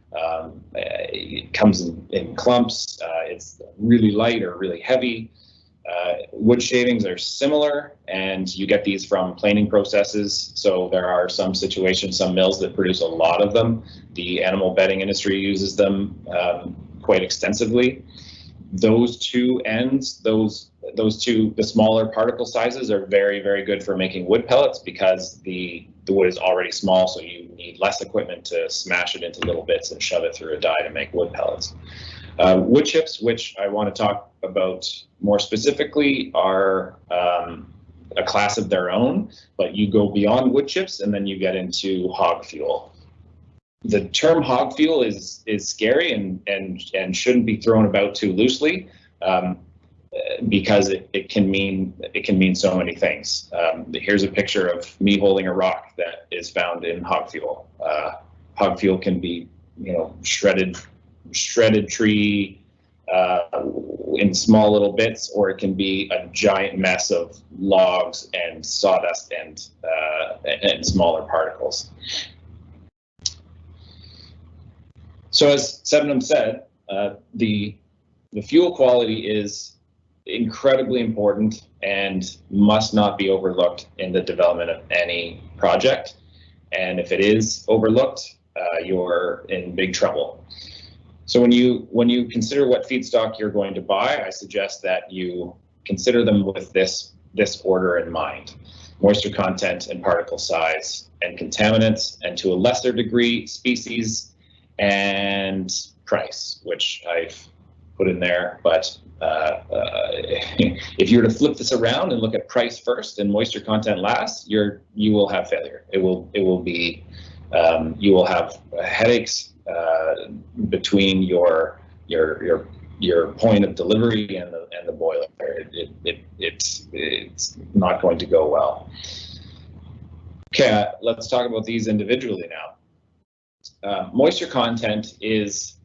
Speaker 4: It comes in clumps. It's really light or really heavy. Wood shavings are similar, and you get these from planing processes. So there are some situations, some mills that produce a lot of them. The animal bedding industry uses them quite extensively. Those two ends, the smaller particle sizes are very, very good for making wood pellets because the wood is already small, so you need less equipment to smash it into little bits and shove it through a die to make wood pellets. Wood chips, which I want to talk about more specifically, are a class of their own, but you go beyond wood chips and then you get into hog fuel. The term hog fuel is scary and shouldn't be thrown about too loosely because it can mean so many things. Here's a picture of me holding a rock that is found in hog fuel. Hog fuel can be, shredded tree in small little bits, or it can be a giant mess of logs and sawdust and smaller particles. So as Sebnum said, the fuel quality is incredibly important and must not be overlooked in the development of any project. And if it is overlooked, you're in big trouble. So when you consider what feedstock you're going to buy, I suggest that you consider them with this order in mind: moisture content and particle size and contaminants, and to a lesser degree, species and price, which I've put in there. But if you were to flip this around and look at price first and moisture content last, you will have failure. It will be you will have headaches between your point of delivery and the boiler. It's not going to go well. Okay, let's talk about these individually now. Moisture content is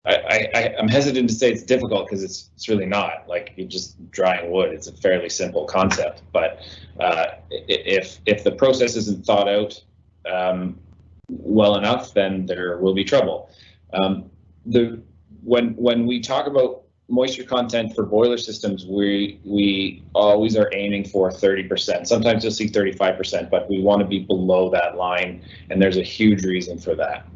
Speaker 4: I'm hesitant to say it's difficult because it's really not. Like, you're just drying wood. It's a fairly simple concept, but if the process isn't thought out well enough, then there will be trouble. When we talk about moisture content for boiler systems, we always are aiming for 30%. Sometimes you'll see 35%, but we want to be below that line, and there's a huge reason for that.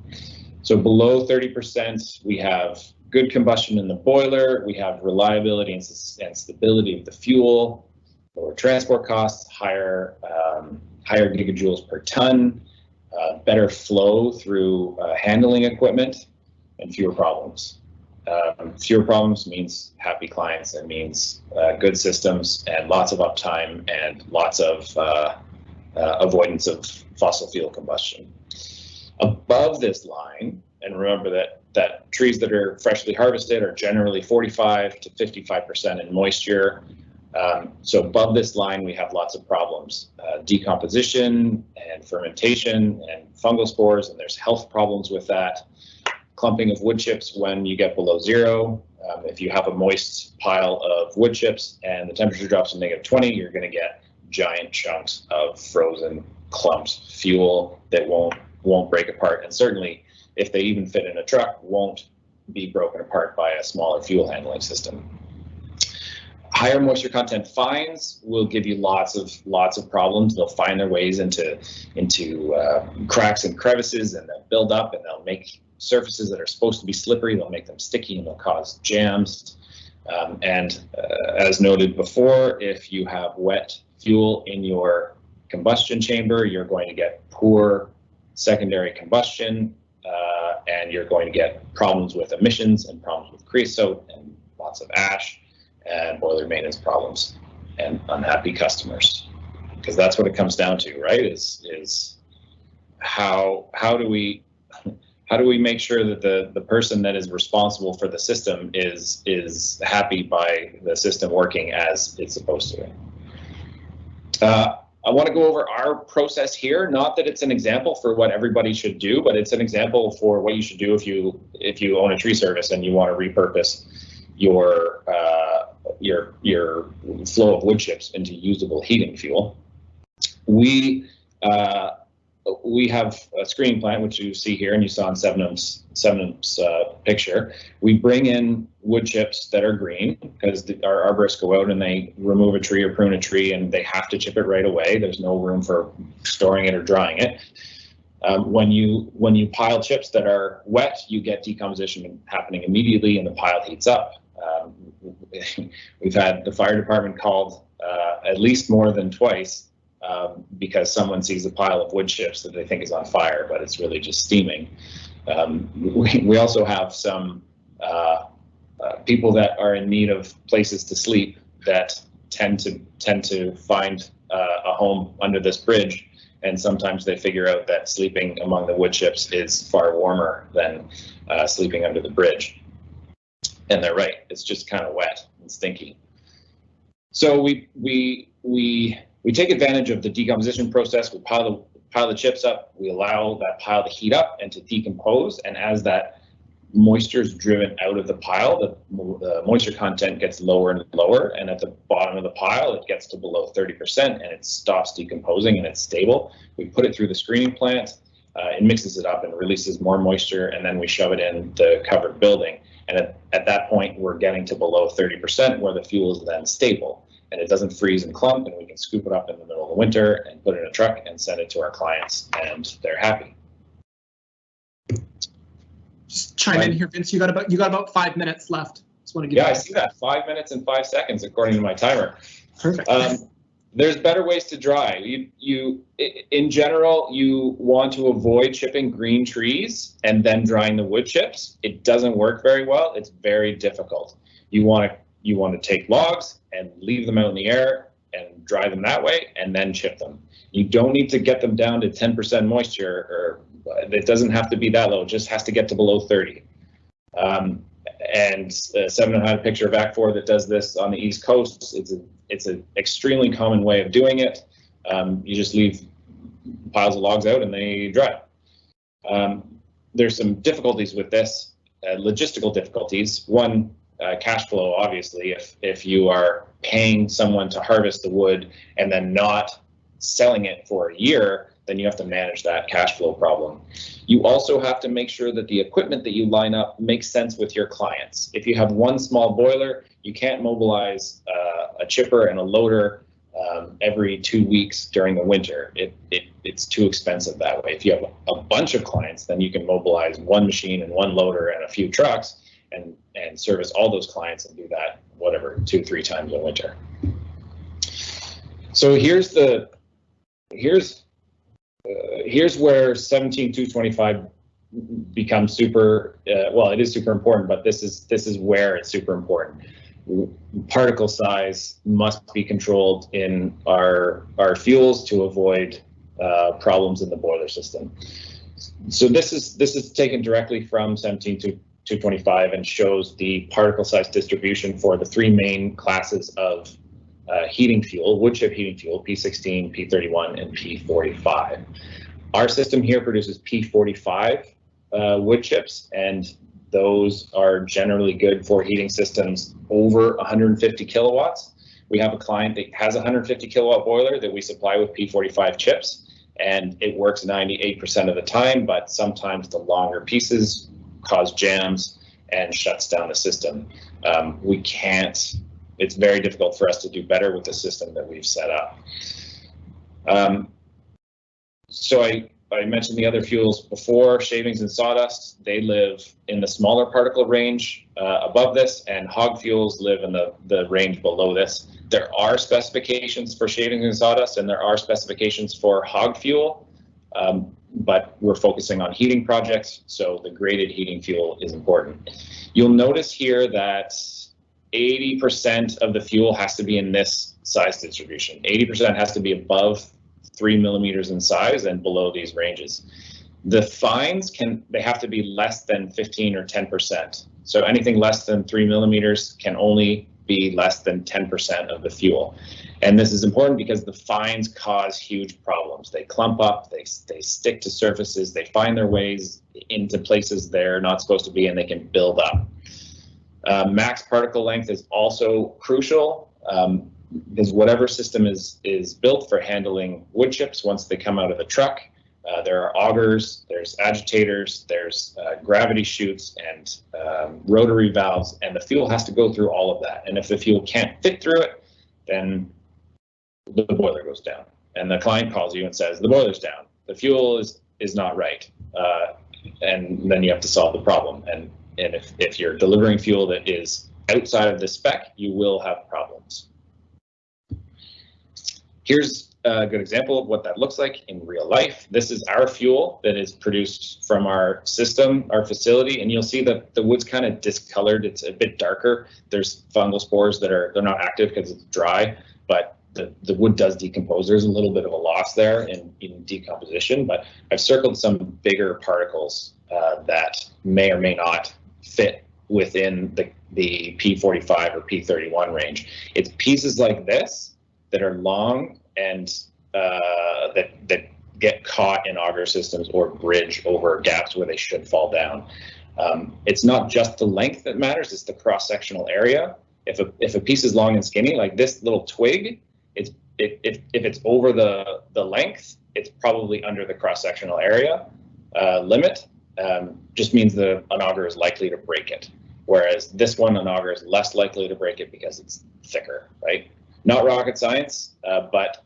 Speaker 4: So below 30%, we have good combustion in the boiler, we have reliability and stability of the fuel, lower transport costs, higher gigajoules per ton, better flow through handling equipment, and fewer problems. Fewer problems means happy clients. It means good systems and lots of uptime and lots of avoidance of fossil fuel combustion. Above this line, and remember that trees that are freshly harvested are generally 45 to 55% in moisture. So above this line, we have lots of problems, decomposition and fermentation and fungal spores, and there's health problems with that. Clumping of wood chips when you get below zero. If you have a moist pile of wood chips and the temperature drops to -20, you're going to get giant chunks of frozen clumps, fuel that won't break apart, and certainly if they even fit in a truck, won't be broken apart by a smaller fuel handling system. Higher moisture content fines will give you lots of problems. They'll find their ways into cracks and crevices, and they'll build up, and they'll make surfaces that are supposed to be slippery. They'll make them sticky, and they'll cause jams. As noted before, if you have wet fuel in your combustion chamber, you're going to get poor secondary combustion, and you're going to get problems with emissions and problems with creosote and lots of ash and boiler maintenance problems and unhappy customers, because that's what it comes down to, right? Is how do we make sure that the person that is responsible for the system is happy by the system working as it's supposed to? I want to go over our process here. Not that it's an example for what everybody should do, but it's an example for what you should do if you own a tree service and you want to repurpose your flow of wood chips into usable heating fuel. We have a screening plant, which you see here, and you saw in Sevenum's picture. We bring in wood chips that are green because our arborists go out and they remove a tree or prune a tree, and they have to chip it right away. There's no room for storing it or drying it. When you pile chips that are wet, you get decomposition happening immediately, and the pile heats up. We've had the fire department called at least more than twice because someone sees a pile of wood chips that they think is on fire, but it's really just steaming. We also have some people that are in need of places to sleep that tend to find a home under this bridge, and sometimes they figure out that sleeping among the wood chips is far warmer than sleeping under the bridge. And they're right, it's just kind of wet and stinky. So we take advantage of the decomposition process. We pile the chips up, we allow that pile to heat up and to decompose, and as that moisture is driven out of the pile, the moisture content gets lower and lower, and at the bottom of the pile it gets to below 30% and it stops decomposing and it's stable. We put it through the screening plant, it mixes it up and releases more moisture, and then we shove it in the covered building. And at that point, we're getting to below 30% where the fuel is then stable and it doesn't freeze and clump, and we can scoop it up in the middle of the winter and put it in a truck and send it to our clients, and they're happy.
Speaker 1: Just chime in here, Vince. You got about 5 minutes left. Just want to give
Speaker 4: I see that. 5 minutes and 5 seconds according to my timer.
Speaker 1: Perfect.
Speaker 4: There's better ways to dry. In general, you want to avoid chipping green trees and then drying the wood chips. It doesn't work very well. It's very difficult. You want to take logs and leave them out in the air and dry them that way, and then chip them. You don't need to get them down to 10% moisture, or it doesn't have to be that low. It just has to get to below 30. And Sevenum had a picture of Act4 that does this on the East Coast. It's an extremely common way of doing it. You just leave piles of logs out and they dry. There's some difficulties with this, logistical difficulties. One, cash flow, obviously. If you are paying someone to harvest the wood and then not selling it for a year, then you have to manage that cash flow problem. You also have to make sure that the equipment that you line up makes sense with your clients. If you have one small boiler, you can't mobilize a chipper and a loader every 2 weeks during the winter. It's too expensive that way. If you have a bunch of clients, then you can mobilize one machine and one loader and a few trucks and service all those clients and do that, whatever, 2-3 times a winter. So here's where 17.225 becomes super, well, it is super important, but this is where it's super important. Particle size must be controlled in our fuels to avoid problems in the boiler system. So this is taken directly from 17.225 and shows the particle size distribution for the three main classes of heating fuel, wood chip heating fuel, P16, P31, and P45. Our system here produces P45 wood chips, and those are generally good for heating systems over 150 kilowatts. We have a client that has a 150 kilowatt boiler that we supply with P45 chips, and it works 98% of the time, but sometimes the longer pieces cause jams and shuts down the system. We can't, it's very difficult for us to do better with the system that we've set up. So I mentioned the other fuels before, shavings and sawdust. They live in the smaller particle range above this, and hog fuels live in the range below this. There are specifications for shavings and sawdust, and there are specifications for hog fuel, but we're focusing on heating projects, so the graded heating fuel is important. You'll notice here that 80% of the fuel has to be in this size distribution. 80% has to be above 3 millimeters in size and below these ranges. The fines they have to be less than 15 or 10%. So anything less than 3 millimeters can only be less than 10% of the fuel. And this is important because the fines cause huge problems. They clump up, they stick to surfaces, they find their ways into places they're not supposed to be, and they can build up. Max particle length is also crucial. Is whatever system is built for handling wood chips once they come out of the truck. There are augers, there's agitators, there's gravity chutes and rotary valves, and the fuel has to go through all of that. And if the fuel can't fit through it, then the boiler goes down. And the client calls you and says, the boiler's down, the fuel is not right. And then you have to solve the problem. And if you're delivering fuel that is outside of the spec, you will have problems. Here's a good example of what that looks like in real life. This is our fuel that is produced from our system, our facility, and you'll see that the wood's kind of discolored. It's a bit darker. There's fungal spores that they're not active because it's dry, but the wood does decompose. There's a little bit of a loss there in decomposition, but I've circled some bigger particles that may or may not fit within the P45 or P31 range. It's pieces like this that are long and that get caught in auger systems or bridge over gaps where they should fall down. It's not just the length that matters, it's the cross-sectional area. If a piece is long and skinny, like this little twig, if it's over the length, it's probably under the cross-sectional area limit. Just means an auger is likely to break it. Whereas this one, an auger is less likely to break it because it's thicker, right? Not rocket science, but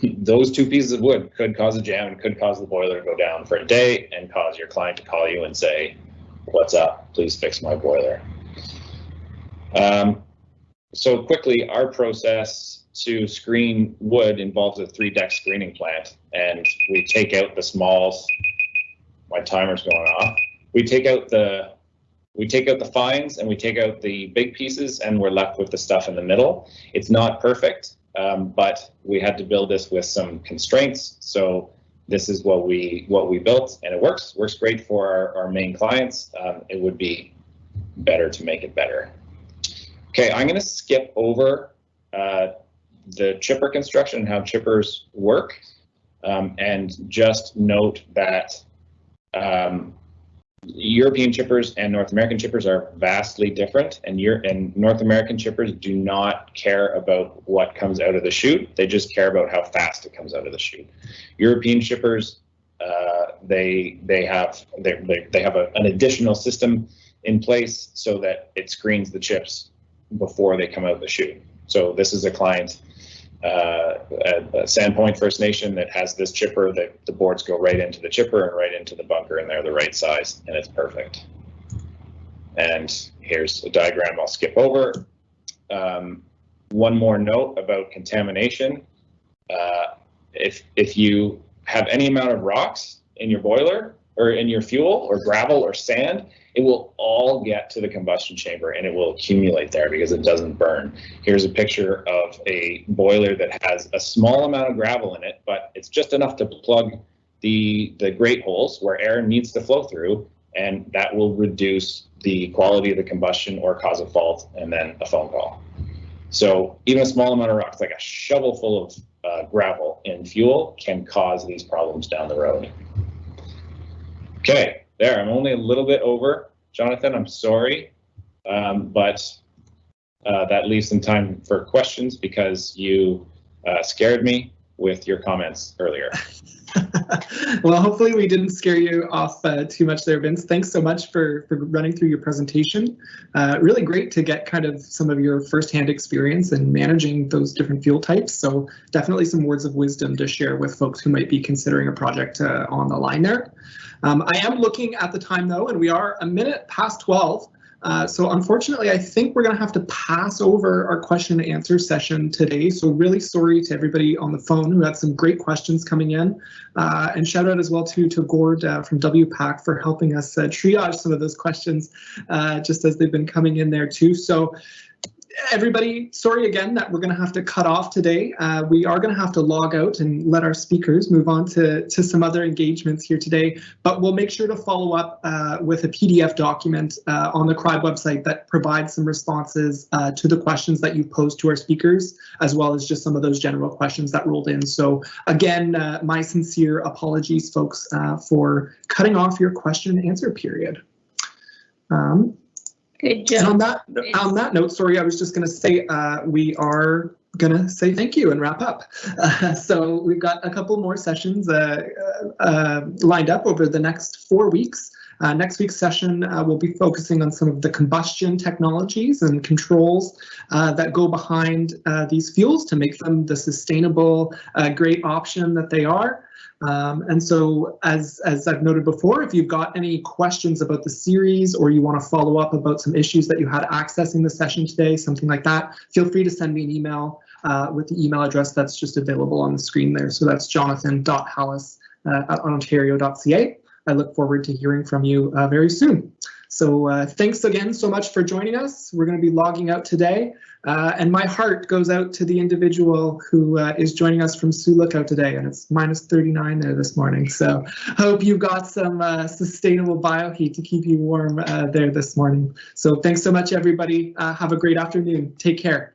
Speaker 4: those two pieces of wood could cause a jam and could cause the boiler to go down for a day and cause your client to call you and say, what's up, please fix my boiler. So quickly, our process to screen wood involves a 3-deck screening plant, and we take out the smalls. My timer's going off. We take out the fines and we take out the big pieces, and we're left with the stuff in the middle. It's not perfect, but we had to build this with some constraints. So this is what we built, and it works great for our main clients. It would be better to make it better. Okay, I'm going to skip over the chipper construction and how chippers work, and just note that European chippers and North American chippers are vastly different, and North American chippers do not care about what comes out of the chute. They just care about how fast it comes out of the chute. European chippers, they have an additional system in place so that it screens the chips before they come out of the chute. So this is a client, Sandpoint First Nation, that has this chipper that the boards go right into the chipper and right into the bunker, and they're the right size, and it's perfect. And here's a diagram I'll skip over. one more note about contamination. If you have any amount of rocks in your boiler or in your fuel or gravel or sand, it will all get to the combustion chamber and it will accumulate there because it doesn't burn. Here's a picture of a boiler that has a small amount of gravel in it, but it's just enough to plug the grate holes where air needs to flow through, and that will reduce the quality of the combustion or cause a fault and then a phone call. So even a small amount of rocks, like a shovel full of gravel in fuel, can cause these problems down the road. Okay, there, I'm only a little bit over. Jonathan, I'm sorry, but that leaves some time for questions because you scared me with your comments earlier.
Speaker 1: Well, hopefully we didn't scare you off too much there, Vince. Thanks so much for running through your presentation. Really great to get kind of some of your firsthand experience in managing those different fuel types. So definitely some words of wisdom to share with folks who might be considering a project on the line there. I am looking at the time though, and we are a minute past 12. So unfortunately, I think we're going to have to pass over our question and answer session today. So really sorry to everybody on the phone who had some great questions coming in. And shout out as well to Gord from WPAC for helping us triage some of those questions just as they've been coming in there too. So everybody, sorry again that we're going to have to cut off today. We are going to have to log out and let our speakers move on to some other engagements here today, but we'll make sure to follow up with a PDF document on the CRIBE website that provides some responses to the questions that you've posed to our speakers, as well as just some of those general questions that rolled in. So again, my sincere apologies, folks, for cutting off your question and answer period.
Speaker 3: Good job.
Speaker 1: And on that note, sorry, I was just going to say we are going to say thank you and wrap up. So we've got a couple more sessions lined up over the next 4 weeks. Next week's session will be focusing on some of the combustion technologies and controls that go behind these fuels to make them the sustainable, great option that they are. And so, as I've noted before, if you've got any questions about the series or you want to follow up about some issues that you had accessing the session today, something like that, feel free to send me an email with the email address that's just available on the screen there. So that's jonathan.hallis@ontario.ca. I look forward to hearing from you very soon. So thanks again so much for joining us. We're going to be logging out today. And my heart goes out to the individual who is joining us from Sioux Lookout today, and it's -39 there this morning. So hope you've got some sustainable bioheat to keep you warm there this morning. So thanks so much, everybody. Have a great afternoon. Take care.